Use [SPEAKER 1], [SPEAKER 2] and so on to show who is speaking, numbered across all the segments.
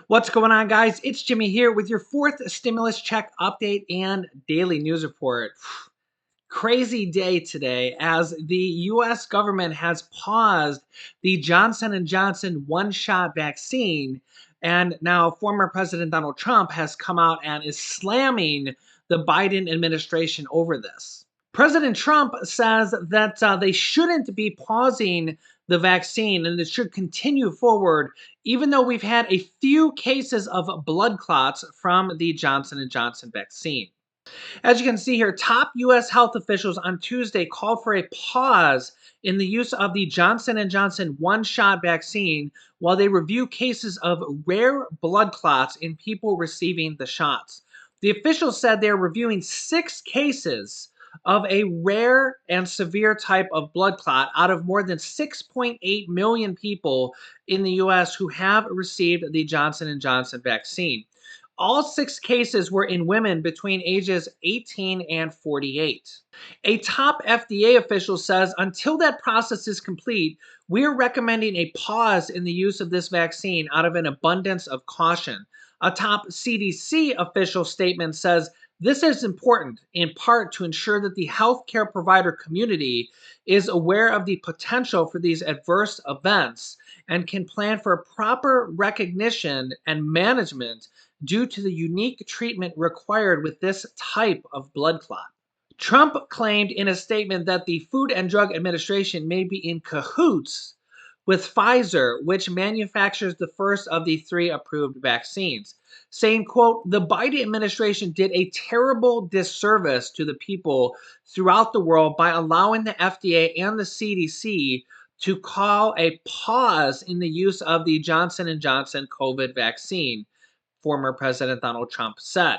[SPEAKER 1] What's going on, guys? It's Jimmy here with your fourth stimulus check update and daily news report. Crazy day today as the US government has paused the Johnson & Johnson one-shot vaccine, and now former President Donald Trump has come out and is slamming the Biden administration over this. President Trump says that they shouldn't be pausing the vaccine and it should continue forward, even though we've had a few cases of blood clots from the Johnson & Johnson vaccine. As you can see here, top U.S. health officials on Tuesday called for a pause in the use of the Johnson & Johnson one-shot vaccine while they review cases of rare blood clots in people receiving the shots. The officials said they're reviewing 6 cases of a rare and severe type of blood clot out of more than 6.8 million people in the U.S. who have received the Johnson & Johnson vaccine. All 6 cases were in women between ages 18 and 48. A top FDA official says until that process is complete, we're recommending a pause in the use of this vaccine out of an abundance of caution. A top CDC official statement says this is important in part to ensure that the healthcare provider community is aware of the potential for these adverse events and can plan for proper recognition and management due to the unique treatment required with this type of blood clot. Trump claimed in a statement that the Food and Drug Administration may be in cahoots with Pfizer, which manufactures the first of the 3 approved vaccines, saying, quote, "The Biden administration did a terrible disservice to the people throughout the world by allowing the FDA and the CDC to call a pause in the use of the Johnson & Johnson COVID vaccine," former President Donald Trump said.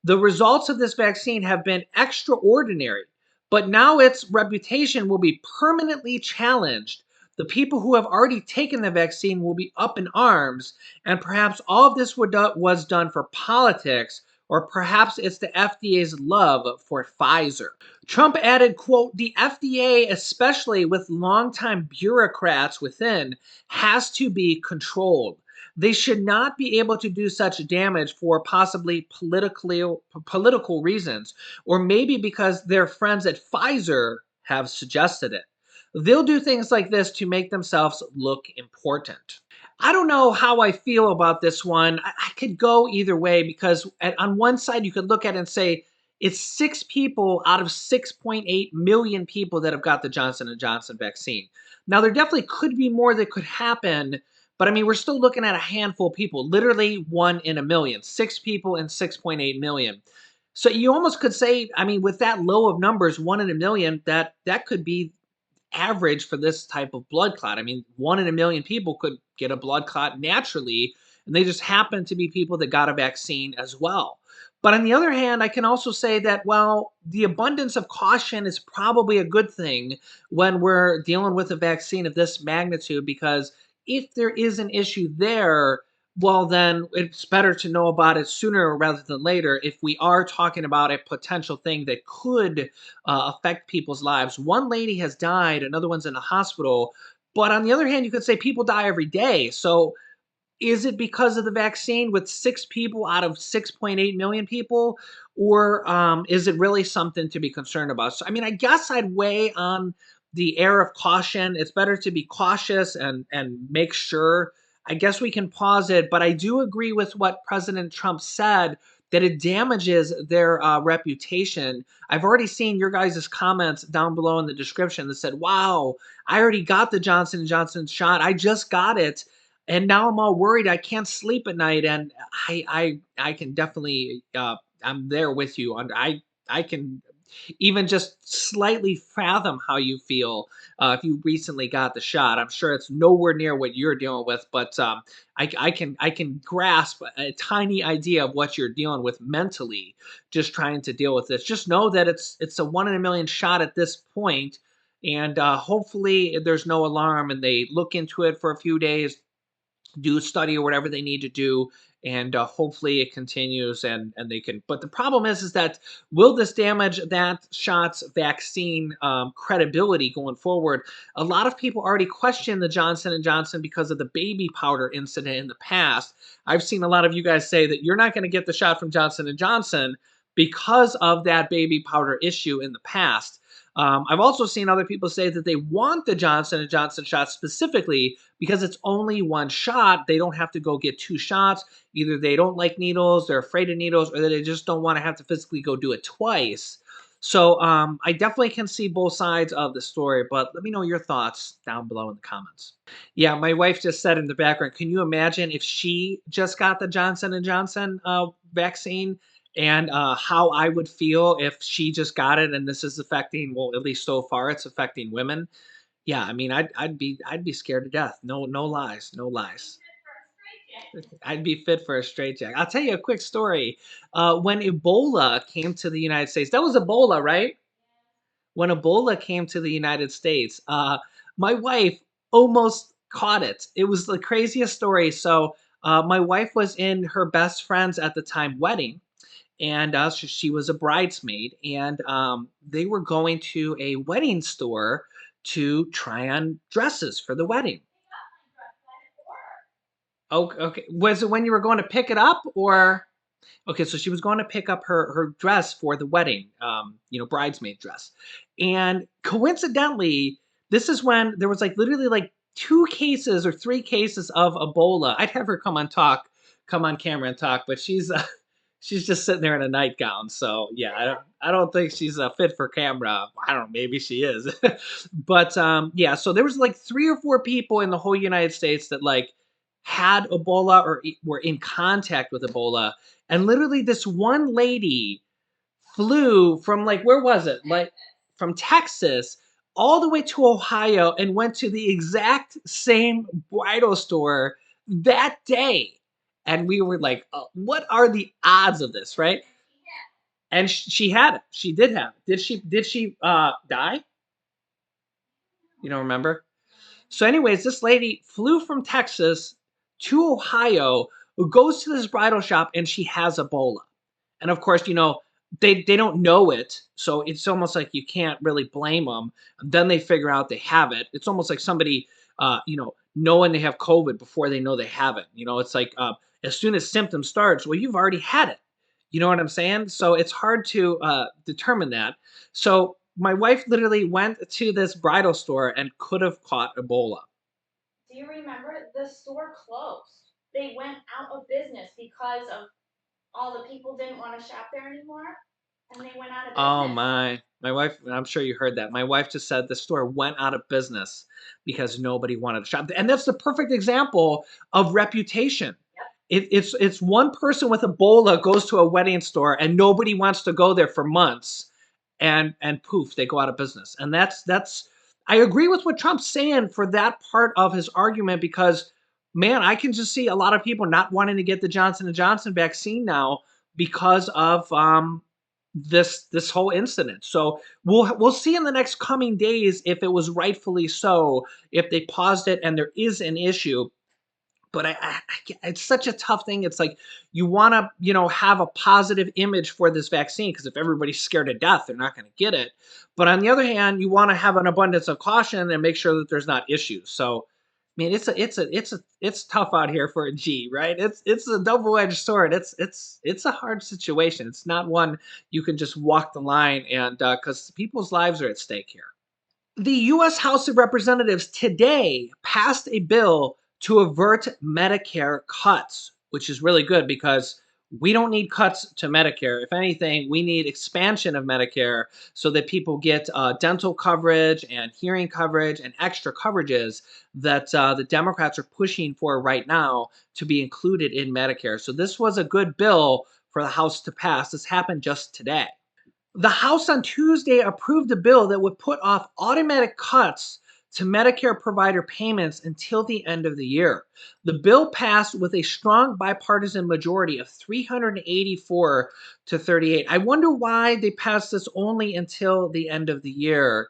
[SPEAKER 1] The results of this vaccine have been extraordinary, but now its reputation will be permanently challenged. The people who have already taken the vaccine will be up in arms, and perhaps all of this was done for politics, or perhaps it's the FDA's love for Pfizer. Trump added, quote, "The FDA, especially with longtime bureaucrats within, has to be controlled. They should not be able to do such damage for possibly political reasons, or maybe because their friends at Pfizer have suggested it. They'll do things like this to make themselves look important." I don't know how I feel about this one. I could go either way because on one side you could look at it and say it's 6 people out of 6.8 million people that have got the Johnson & Johnson vaccine. Now there definitely could be more that could happen, but I mean, we're still looking at a handful of people, literally 1 in a million, 6 people in 6.8 million. So you almost could say, I mean, with that low of numbers, 1 in a million, that could be average for this type of blood clot. I mean, 1 in a million people could get a blood clot naturally, and they just happen to be people that got a vaccine as well. But on the other hand, I can also say that, well, the abundance of caution is probably a good thing when we're dealing with a vaccine of this magnitude, because if there is an issue there, well, then it's better to know about it sooner rather than later if we are talking about a potential thing that could affect people's lives. One lady has died, another one's in the hospital. But on the other hand, you could say people die every day. So is it because of the vaccine with 6 people out of 6.8 million people? Or is it really something to be concerned about? So, I mean, I guess I'd weigh on the air of caution. It's better to be cautious and make sure. I guess we can pause it, but I do agree with what President Trump said that it damages their reputation. I've already seen your guys' comments down below in the description that said, "Wow, I already got the Johnson & Johnson shot. I just got it, and now I'm all worried. I can't sleep at night." And I can definitely I'm there with you. I can even just slightly fathom how you feel if you recently got the shot. I'm sure it's nowhere near what you're dealing with, but I can grasp a tiny idea of what you're dealing with mentally, just trying to deal with this. Just know that it's a 1 in a million shot at this point, and hopefully there's no alarm and they look into it for a few days. do study or whatever they need to do, and hopefully it continues, and they can. But the problem is that will this damage that shot's vaccine credibility going forward? A lot of people already question the Johnson & Johnson because of the baby powder incident in the past. I've seen a lot of you guys say that you're not going to get the shot from Johnson & Johnson because of that baby powder issue in the past. I've also seen other people say that they want the Johnson & Johnson shot specifically because it's only one shot. They don't have to go get two shots. Either they don't like needles, they're afraid of needles, or they just don't want to have to physically go do it twice. So I definitely can see both sides of the story, but let me know your thoughts down below in the comments. Yeah, my wife just said in the background, can you imagine if she just got the Johnson & Johnson vaccine, and how I would feel if she just got it and this is affecting, well, at least so far, it's affecting women. Yeah, I mean, I'd be scared to death. No lies, no lies. I'd be fit for a straitjacket. I'll tell you a quick story. When Ebola came to the United States, that was Ebola, right? When Ebola came to the United States, my wife almost caught it. It was the craziest story. So my wife was in her best friend's at the time wedding, and she was a bridesmaid, and they were going to a wedding store to try on dresses for the wedding. Okay, okay. Was it when you were going to pick it up, or okay? So she was going to pick up her dress for the wedding, bridesmaid dress, and coincidentally, this is when there was like literally like two cases or three cases of Ebola. I'd have her come on camera and talk, but she's just sitting there in a nightgown. So yeah, I don't think she's fit for camera. I don't know, maybe she is, but yeah. So there was like three or four people in the whole United States that like had Ebola or were in contact with Ebola, and literally this one lady flew from like where was it? Like from Texas all the way to Ohio and went to the exact same bridal store that day. And we were like, what are the odds of this, right? And she had it. She did have it. Did she die? You don't remember? So, anyways, this lady flew from Texas to Ohio, who goes to this bridal shop, and she has Ebola. And of course, they don't know it, so it's almost like you can't really blame them. And then they figure out they have it. It's almost like somebody, knowing they have COVID before they know they have it. It's like as soon as symptoms starts, well, you've already had it. You know what I'm saying? So it's hard to determine that. So my wife literally went to this bridal store and could have caught Ebola.
[SPEAKER 2] Do you remember the store closed? They went out of business because of all the people didn't want to shop there anymore, and they went out of
[SPEAKER 1] Oh
[SPEAKER 2] business.
[SPEAKER 1] my wife, I'm sure you heard that. My wife just said the store went out of business because nobody wanted to shop. And that's the perfect example of reputation.
[SPEAKER 2] Yep.
[SPEAKER 1] It's one person with Ebola goes to a wedding store and nobody wants to go there for months, and poof, they go out of business. And that's I agree with what Trump's saying for that part of his argument, because man, I can just see a lot of people not wanting to get the Johnson & Johnson vaccine now because of this whole incident. So we'll see in the next coming days if it was rightfully so, if they paused it and there is an issue. But it's such a tough thing. It's like you want to, have a positive image for this vaccine, because if everybody's scared to death, they're not going to get it. But on the other hand, you want to have an abundance of caution and make sure that there's not issues. So, I mean, it's tough out here for a G, right? It's a double-edged sword. It's a hard situation. It's not one you can just walk the line, and because people's lives are at stake here. The U.S. House of Representatives today passed a bill to avert Medicare cuts, which is really good because we don't need cuts to Medicare. If anything, we need expansion of Medicare so that people get dental coverage and hearing coverage and extra coverages that the Democrats are pushing for right now to be included in Medicare. So this was a good bill for the House to pass. This happened just today. The House on Tuesday approved a bill that would put off automatic cuts to Medicare provider payments until the end of the year. The bill passed with a strong bipartisan majority of 384 to 38. I wonder why they passed this only until the end of the year.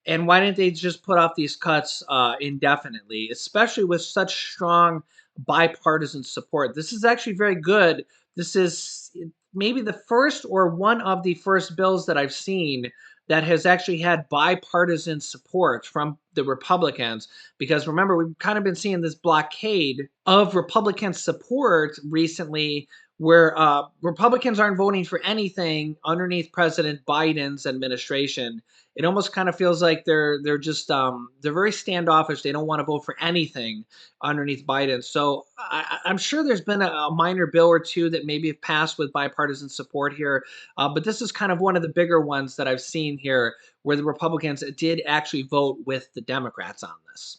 [SPEAKER 1] And why didn't they just put off these cuts indefinitely, especially with such strong bipartisan support? This is actually very good. This is maybe the first or one of the first bills that I've seen that has actually had bipartisan support from the Republicans. Because remember, we've kind of been seeing this blockade of Republican support recently where Republicans aren't voting for anything underneath President Biden's administration. It almost kind of feels like they're just they're very standoffish. They don't want to vote for anything underneath Biden. So I'm sure there's been a minor bill or two that maybe have passed with bipartisan support here, but this is kind of one of the bigger ones that I've seen here, where the Republicans did actually vote with the Democrats on this.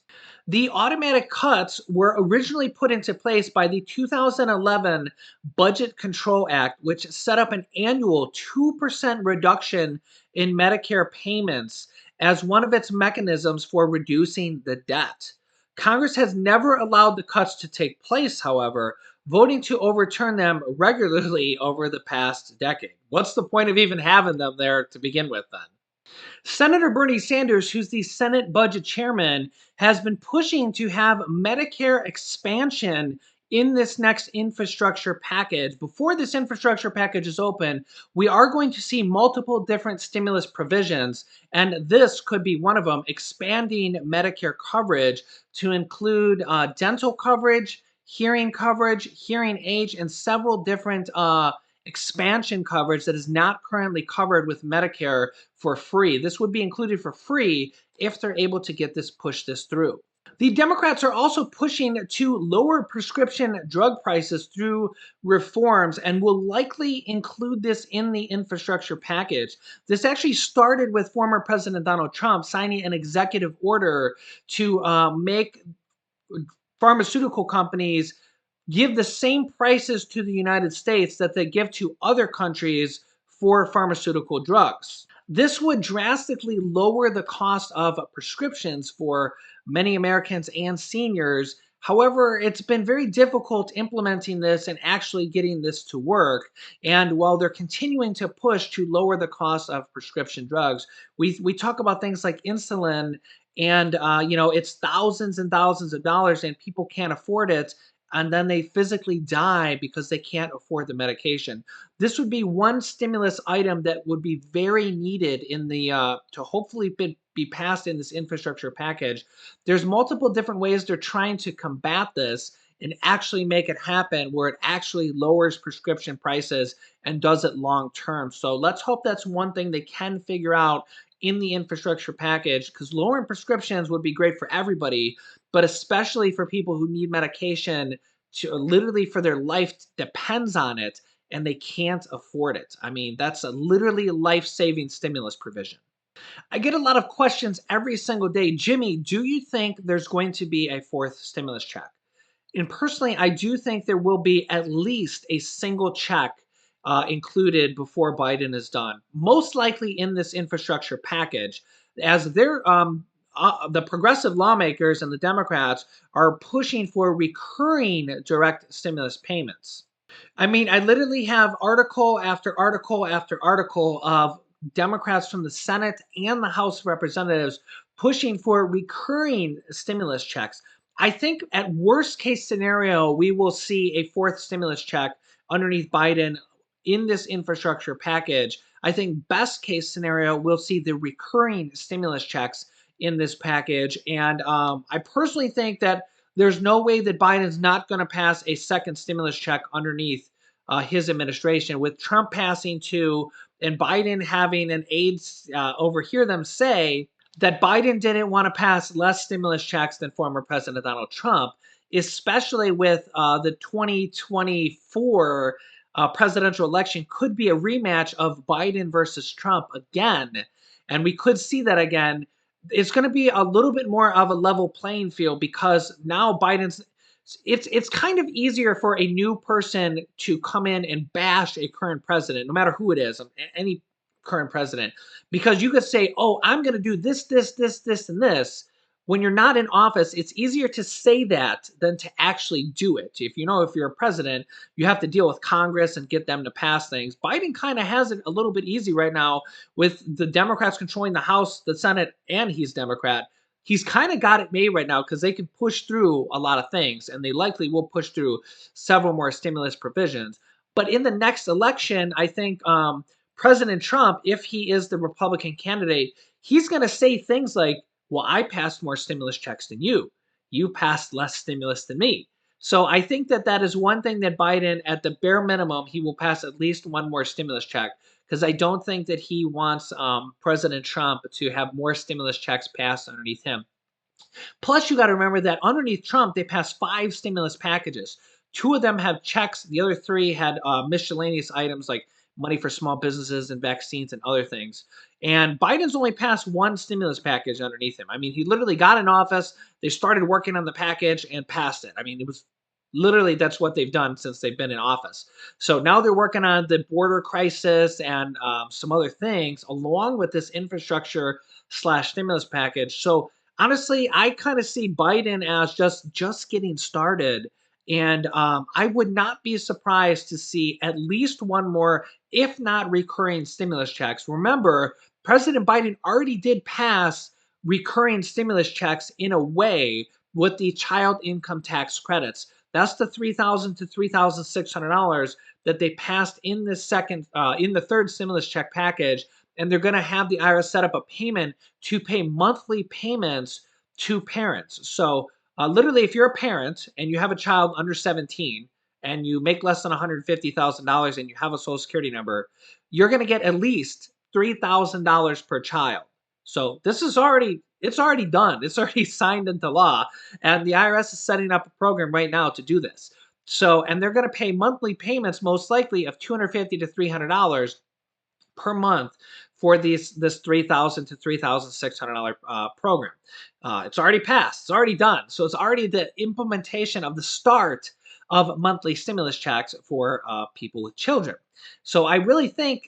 [SPEAKER 1] The automatic cuts were originally put into place by the 2011 Budget Control Act, which set up an annual 2% reduction in Medicare payments as one of its mechanisms for reducing the debt. Congress has never allowed the cuts to take place, however, voting to overturn them regularly over the past decade. What's the point of even having them there to begin with, then? Senator Bernie Sanders, who's the Senate Budget Chairman, has been pushing to have Medicare expansion in this next infrastructure package. Before this infrastructure package is open, we are going to see multiple different stimulus provisions, and this could be one of them, expanding Medicare coverage to include dental coverage, hearing aid, and several different expansion coverage that is not currently covered with Medicare for free. This would be included for free if they're able to get this through. The Democrats are also pushing to lower prescription drug prices through reforms and will likely include this in the infrastructure package. This actually started with former President Donald Trump signing an executive order to make pharmaceutical companies give the same prices to the United States that they give to other countries for pharmaceutical drugs. This would drastically lower the cost of prescriptions for many Americans and seniors. However, it's been very difficult implementing this and actually getting this to work. And while they're continuing to push to lower the cost of prescription drugs, we talk about things like insulin, and it's thousands and thousands of dollars, and people can't afford it, and then they physically die because they can't afford the medication. This would be one stimulus item that would be very needed in the to hopefully be passed in this infrastructure package. There's multiple different ways they're trying to combat this and actually make it happen where it actually lowers prescription prices and does it long term. So let's hope that's one thing they can figure out in the infrastructure package, because lowering prescriptions would be great for everybody, but especially for people who need medication to literally for their life depends on it and they can't afford it. I mean, that's a literally life-saving stimulus provision. I get a lot of questions every single day. Jimmy, do you think there's going to be a fourth stimulus check? And personally, I do think there will be at least a single check included before Biden is done. Most likely in this infrastructure package, as the progressive lawmakers and the Democrats are pushing for recurring direct stimulus payments. I mean, I literally have article after article after article of Democrats from the Senate and the House of Representatives pushing for recurring stimulus checks. I think at worst case scenario, we will see a fourth stimulus check underneath Biden in this infrastructure package. I think best case scenario, we'll see the recurring stimulus checks in this package. And I personally think that there's no way that Biden's not going to pass a second stimulus check underneath his administration. With Trump passing two and Biden having an aide overhear them say that Biden didn't want to pass less stimulus checks than former President Donald Trump, especially with the 2024 presidential election could be a rematch of Biden versus Trump again. And we could see that again. It's going to be a little bit more of a level playing field because now Biden's it's kind of easier for a new person to come in and bash a current president, no matter who it is, any current president, because you could say, "Oh, I'm going to do this, and this," when you're not in office, it's easier to say that than to actually do it. If you're a president, you have to deal with Congress and get them to pass things. Biden kind of has it a little bit easy right now with the Democrats controlling the House, the Senate, and he's Democrat. He's kind of got it made right now because they can push through a lot of things, and they likely will push through several more stimulus provisions. But in the next election, I think President Trump, if he is the Republican candidate, he's going to say things like, well, I passed more stimulus checks than you. You passed less stimulus than me. So I think that that is one thing that Biden, at the bare minimum, he will pass at least one more stimulus check, because I don't think that he wants President Trump to have more stimulus checks passed underneath him. Plus, you got to remember that underneath Trump, they passed 5 stimulus packages. 2 of them have checks. The other 3 had miscellaneous items like money for small businesses and vaccines and other things. And Biden's only passed 1 stimulus package underneath him. I mean, he literally got in office. They started working on the package and passed it. I mean, it was literally, that's what they've done since they've been in office. So now they're working on the border crisis and some other things along with this infrastructure slash stimulus package. So honestly, I kind of see Biden as just getting started, and I would not be surprised to see at least one more, if not recurring, stimulus checks. Remember, President Biden already did pass recurring stimulus checks in a way with the child income tax credits. That's the $3,000 to $3,600 that they passed in the third stimulus check package, and they're going to have the IRS set up a payment to pay monthly payments to parents. So, literally, if you're a parent and you have a child under 17 and you make less than $150,000 and you have a social security number, you're going to get at least $3,000 per child. So this is it's already done. It's already signed into law, and the IRS is setting up a program right now to do this. So, and they're going to pay monthly payments most likely of $250 to $300 per month for this $3,000 to $3,600 program. It's already passed. It's already done. So it's already the implementation of the start of monthly stimulus checks for people with children. So I really think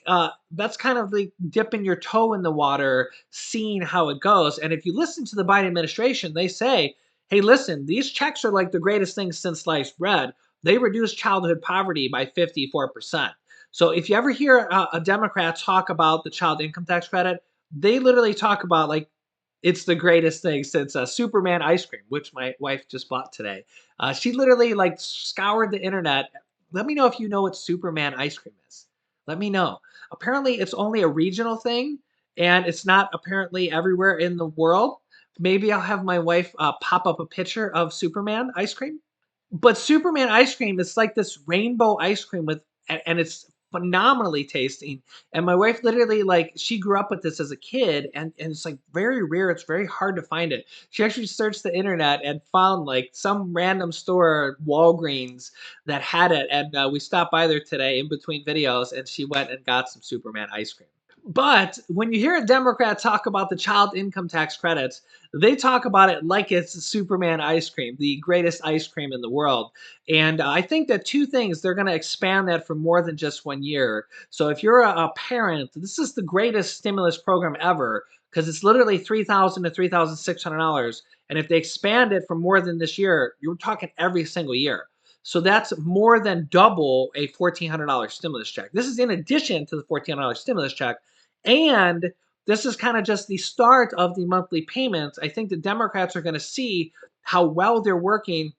[SPEAKER 1] that's kind of like dipping your toe in the water, seeing how it goes. And if you listen to the Biden administration, they say, hey, listen, these checks are like the greatest thing since sliced bread. They reduce childhood poverty by 54%. So if you ever hear a Democrat talk about the child income tax credit, they literally talk about like it's the greatest thing since Superman ice cream, which my wife just bought today. She literally like scoured the internet. Let me know if you know what Superman ice cream is. Let me know. Apparently, it's only a regional thing, and it's not apparently everywhere in the world. Maybe I'll have my wife pop up a picture of Superman ice cream. But Superman ice cream is like this rainbow ice cream and it's phenomenally tasting. And my wife literally, like, she grew up with this as a kid, and it's like very rare. It's very hard to find it. She actually searched the internet and found like some random store, Walgreens, that had it. And we stopped by there today in between videos, and she went and got some Superman ice cream. But when you hear a Democrat talk about the child income tax credits, they talk about it like it's Superman ice cream, the greatest ice cream in the world. And I think that 2 things, they're going to expand that for more than just 1 year. So if you're a parent, this is the greatest stimulus program ever because it's literally $3,000 to $3,600. And if they expand it for more than this year, you're talking every single year. So that's more than double a $1,400 stimulus check. This is in addition to the $1,400 stimulus check. And this is kind of just the start of the monthly payments. I think the Democrats are going to see how well they're working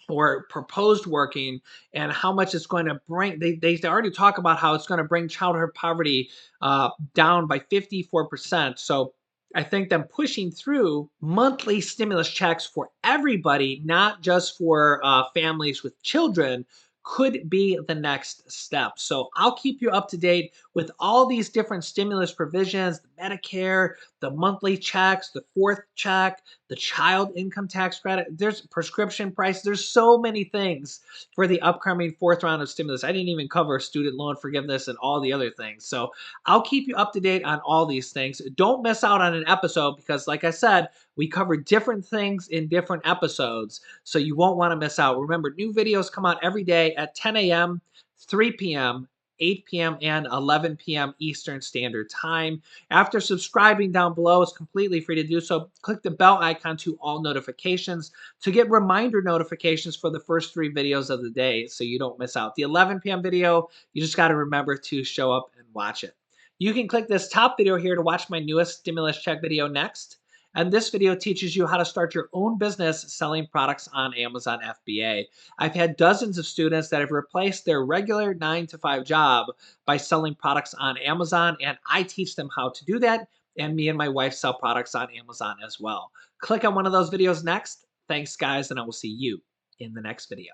[SPEAKER 1] or proposed working and how much it's going to bring. They already talk about how it's going to bring childhood poverty down by 54%. So I think them pushing through monthly stimulus checks for everybody, not just for families with children, could be the next step. So I'll keep you up to date with all these different stimulus provisions, the Medicare, the monthly checks, the fourth check, the child income tax credit. There's prescription prices. There's so many things for the upcoming fourth round of stimulus. I didn't even cover student loan forgiveness and all the other things. So I'll keep you up to date on all these things. Don't miss out on an episode because, like I said, we cover different things in different episodes. So you won't want to miss out. Remember, new videos come out every day at 10 a.m., 3 p.m., 8 p.m. and 11 p.m. Eastern Standard Time. After subscribing down below, it's completely free to do so. Click the bell icon to all notifications to get reminder notifications for the first 3 videos of the day so you don't miss out. The 11 p.m. video, you just got to remember to show up and watch it. You can click this top video here to watch my newest stimulus check video next. And this video teaches you how to start your own business selling products on Amazon FBA. I've had dozens of students that have replaced their regular 9 to 5 job by selling products on Amazon, and I teach them how to do that. And me and my wife sell products on Amazon as well. Click on one of those videos next. Thanks, guys, and I will see you in the next video.